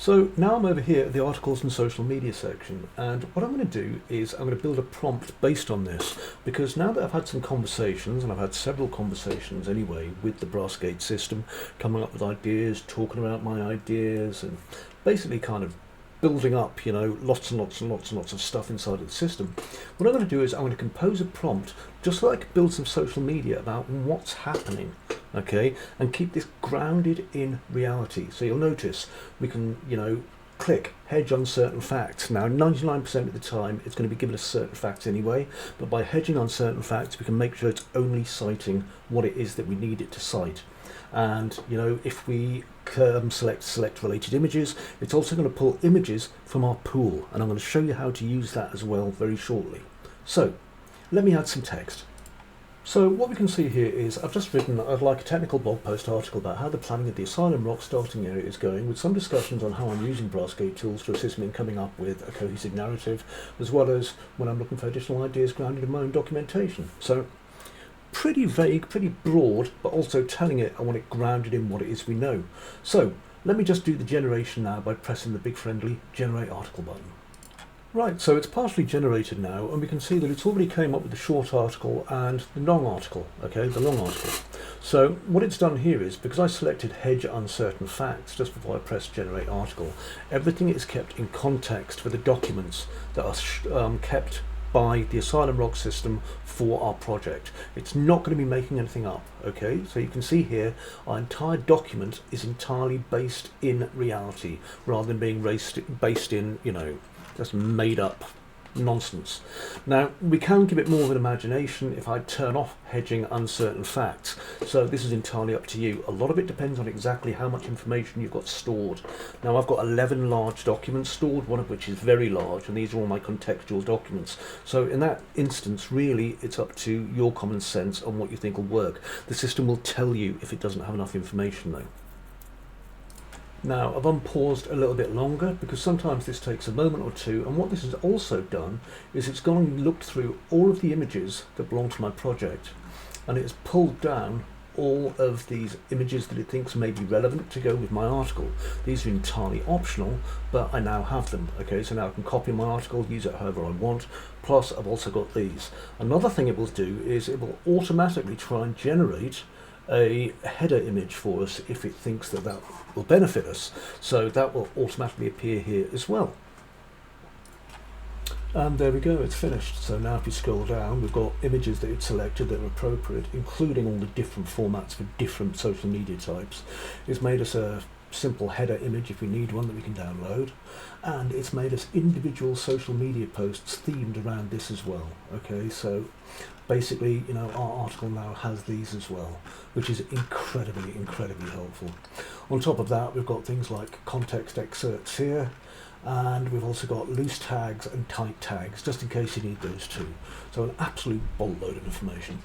So now I'm over here at the articles and social media section, and what I'm going to do is I'm going to build a prompt based on this, because now that I've had some conversations, and I've had several conversations anyway with the BrassGate system, coming up with ideas, talking about my ideas, and basically kind of building up, lots and lots and lots and lots of stuff inside of the system. What I'm going to do is I'm going to compose a prompt just so I can build some social media about what's happening, okay, and keep this grounded in reality. So you'll notice we can, click hedge on certain facts. Now 99% of the time it's going to be given us certain facts anyway, but by hedging on certain facts we can make sure it's only citing what it is that we need it to cite. And if we select related images, it's also going to pull images from our pool, and I'm going to show you how to use that as well very shortly. So let me add some text. So what we can see here is I've just written like a technical blog post article about how the planning of the Asylum Rock starting area is going, with some discussions on how I'm using BrassGate tools to assist me in coming up with a cohesive narrative, as well as when I'm looking for additional ideas grounded in my own documentation. So pretty vague, pretty broad, but also telling it I want it grounded in what it is we know. So let me just do the generation now by pressing the big friendly generate article button. Right, so it's partially generated now, and we can see that it's already came up with the short article and the long article, okay, the long article. So what it's done here is, because I selected hedge uncertain facts just before I pressed generate article, everything is kept in context for the documents that are kept by the Asylum Rock system for our project. It's not going to be making anything up, okay? So you can see here our entire document is entirely based in reality rather than being based in, just made up nonsense. Now we can give it more of an imagination if I turn off hedging uncertain facts, so this is entirely up to you. A lot of it depends on exactly how much information you've got stored. Now I've got 11 large documents stored, one of which is very large, and these are all my contextual documents. So in that instance, really it's up to your common sense on what you think will work. The system will tell you if it doesn't have enough information though. Now I've unpaused a little bit longer because sometimes this takes a moment or two, and what this has also done is it's gone and looked through all of the images that belong to my project, and it's pulled down all of these images that it thinks may be relevant to go with my article. These are entirely optional, but I now have them. Okay, so now I can copy my article, use it however I want, plus I've also got these. Another thing it will do is it will automatically try and generate a header image for us if it thinks that that will benefit us. So that will automatically appear here as well. And there we go, it's finished. So now if you scroll down, we've got images that it's selected that are appropriate, including all the different formats for different social media types. It's made us a simple header image if we need one that we can download, and it's made us individual social media posts themed around this as well. Okay, so basically, our article now has these as well, which is incredibly helpful. On top of that, we've got things like context excerpts here, and we've also got loose tags and tight tags, just in case you need those too. So an absolute boatload of information.